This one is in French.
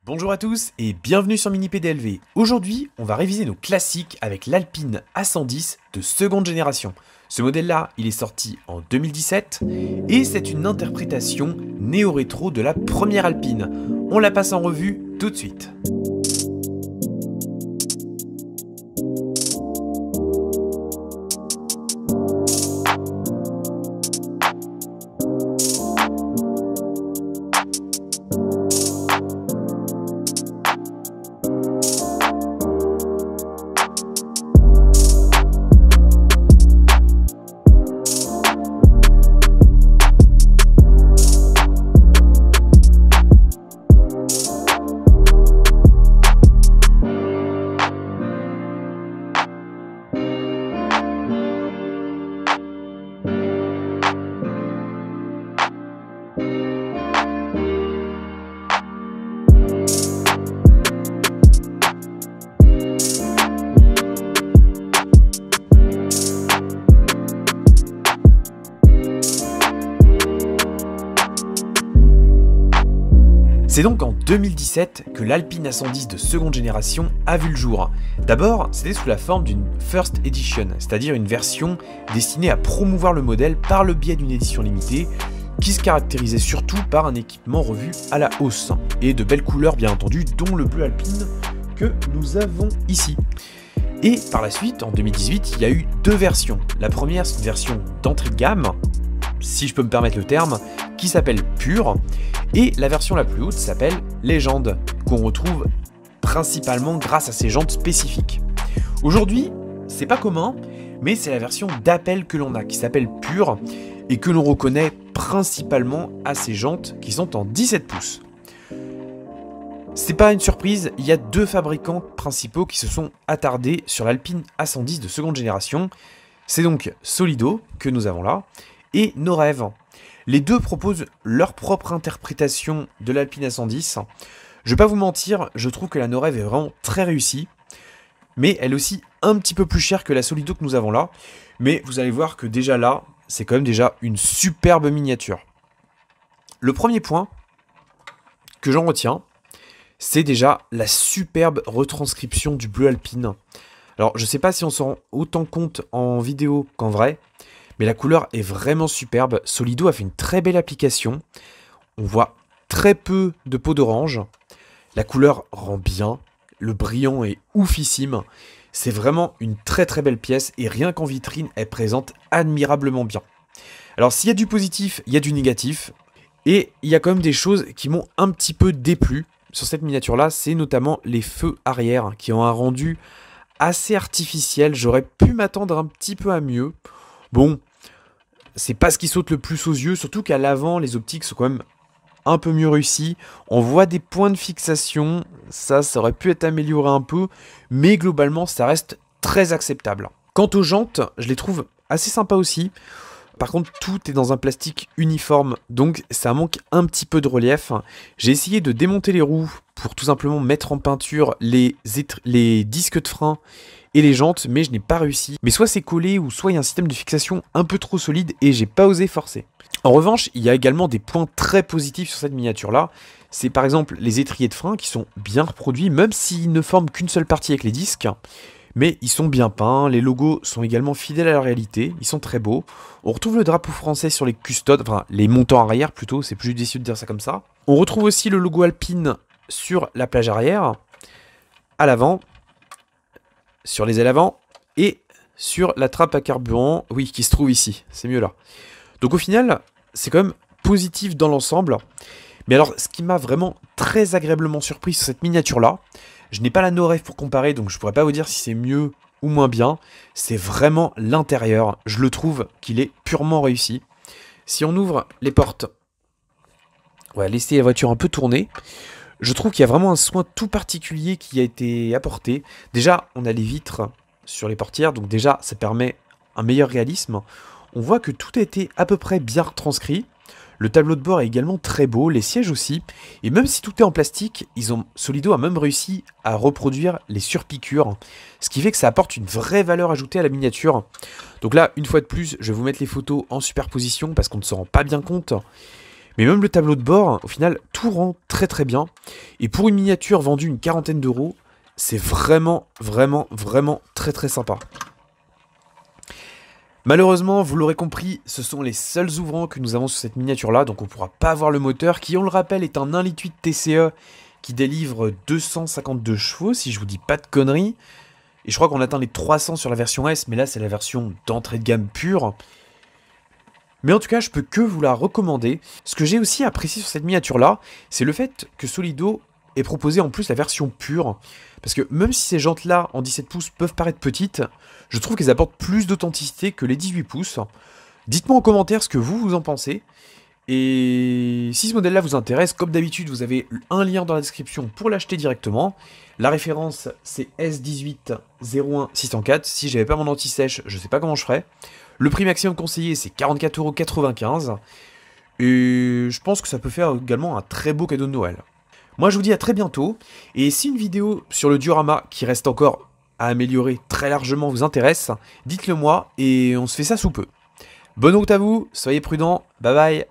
Bonjour à tous et bienvenue sur Mini PDLV. Aujourd'hui, on va réviser nos classiques avec l'Alpine A110 de seconde génération. Ce modèle-là, il est sorti en 2017 et c'est une interprétation néo-rétro de la première Alpine. On la passe en revue tout de suite. C'est donc en 2017 que l'Alpine A110 de seconde génération a vu le jour. D'abord, c'était sous la forme d'une First Edition, c'est-à-dire une version destinée à promouvoir le modèle par le biais d'une édition limitée, qui se caractérisait surtout par un équipement revu à la hausse, et de belles couleurs bien entendu, dont le bleu Alpine que nous avons ici. Et par la suite, en 2018, il y a eu deux versions. La première, c'est une version d'entrée de gamme, si je peux me permettre le terme, qui s'appelle Pure, et la version la plus haute s'appelle Légende, qu'on retrouve principalement grâce à ses jantes spécifiques. Aujourd'hui, c'est pas commun, mais c'est la version d'appel que l'on a, qui s'appelle Pure, et que l'on reconnaît principalement à ses jantes qui sont en 17 pouces. C'est pas une surprise, il y a deux fabricants principaux qui se sont attardés sur l'Alpine A110 de seconde génération. C'est donc Solido, que nous avons là, et Norev. Les deux proposent leur propre interprétation de l'Alpine A110. Je vais pas vous mentir, je trouve que la Norev est vraiment très réussie, mais elle est aussi un petit peu plus chère que la Solido que nous avons là. Mais vous allez voir que déjà là, c'est quand même déjà une superbe miniature. Le premier point que j'en retiens, c'est déjà la superbe retranscription du bleu Alpine. Alors je sais pas si on s'en rend autant compte en vidéo qu'en vrai, mais la couleur est vraiment superbe. Solido a fait une très belle application. On voit très peu de peau d'orange. La couleur rend bien. Le brillant est oufissime. C'est vraiment une très très belle pièce et rien qu'en vitrine, elle présente admirablement bien. Alors s'il y a du positif, il y a du négatif. Et il y a quand même des choses qui m'ont un petit peu déplu sur cette miniature-là. C'est notamment les feux arrière qui ont un rendu assez artificiel. J'aurais pu m'attendre un petit peu à mieux. Bon, c'est pas ce qui saute le plus aux yeux, surtout qu'à l'avant, les optiques sont quand même un peu mieux réussies. On voit des points de fixation, ça aurait pu être amélioré un peu, mais globalement, ça reste très acceptable. Quant aux jantes, je les trouve assez sympas aussi. Par contre, tout est dans un plastique uniforme, donc ça manque un petit peu de relief. J'ai essayé de démonter les roues pour tout simplement mettre en peinture les disques de frein et les jantes, mais je n'ai pas réussi. Mais soit c'est collé, ou soit il y a un système de fixation un peu trop solide, et j'ai pas osé forcer. En revanche, il y a également des points très positifs sur cette miniature-là. C'est par exemple les étriers de frein qui sont bien reproduits, même s'ils ne forment qu'une seule partie avec les disques. Mais ils sont bien peints, les logos sont également fidèles à la réalité, ils sont très beaux. On retrouve le drapeau français sur les custodes, enfin les montants arrière plutôt, c'est plus judicieux de dire ça comme ça. On retrouve aussi le logo Alpine sur la plage arrière, à l'avant, sur les ailes avant, et sur la trappe à carburant, oui, qui se trouve ici, c'est mieux là. Donc au final, c'est quand même positif dans l'ensemble. Mais alors, ce qui m'a vraiment très agréablement surpris sur cette miniature-là, je n'ai pas la Norev pour comparer, donc je pourrais pas vous dire si c'est mieux ou moins bien, c'est vraiment l'intérieur. Je le trouve qu'il est purement réussi. Si on ouvre les portes, on va laisser la voiture un peu tourner. Je trouve qu'il y a vraiment un soin tout particulier qui a été apporté. Déjà, on a les vitres sur les portières, donc déjà, ça permet un meilleur réalisme. On voit que tout a été à peu près bien retranscrit. Le tableau de bord est également très beau, les sièges aussi. Et même si tout est en plastique, Solido a même réussi à reproduire les surpiqûres. Ce qui fait que ça apporte une vraie valeur ajoutée à la miniature. Donc là, une fois de plus, je vais vous mettre les photos en superposition parce qu'on ne se rend pas bien compte. Mais même le tableau de bord, au final, tout rend très très bien. Et pour une miniature vendue une quarantaine d'euros, c'est vraiment, vraiment, vraiment très très sympa. Malheureusement, vous l'aurez compris, ce sont les seuls ouvrants que nous avons sur cette miniature-là, donc on ne pourra pas avoir le moteur, qui, on le rappelle, est un 1,8 litre TCE qui délivre 252 chevaux, si je vous dis pas de conneries. Et je crois qu'on atteint les 300 sur la version S, mais là c'est la version d'entrée de gamme pure. Mais en tout cas, je peux que vous la recommander. Ce que j'ai aussi apprécié sur cette miniature-là, c'est le fait que Solido ait proposé en plus la version pure. Parce que même si ces jantes-là, en 17 pouces, peuvent paraître petites, je trouve qu'elles apportent plus d'authenticité que les 18 pouces. Dites-moi en commentaire ce que vous en pensez. Et si ce modèle-là vous intéresse, comme d'habitude, vous avez un lien dans la description pour l'acheter directement. La référence, c'est S1801604. Si j'avais pas mon anti-sèche, je sais pas comment je ferais. Le prix maximum conseillé, c'est 44,95 €. Et je pense que ça peut faire également un très beau cadeau de Noël. Moi, je vous dis à très bientôt. Et si une vidéo sur le diorama, qui reste encore à améliorer très largement, vous intéresse, dites-le moi et on se fait ça sous peu. Bonne route à vous, soyez prudents, bye bye.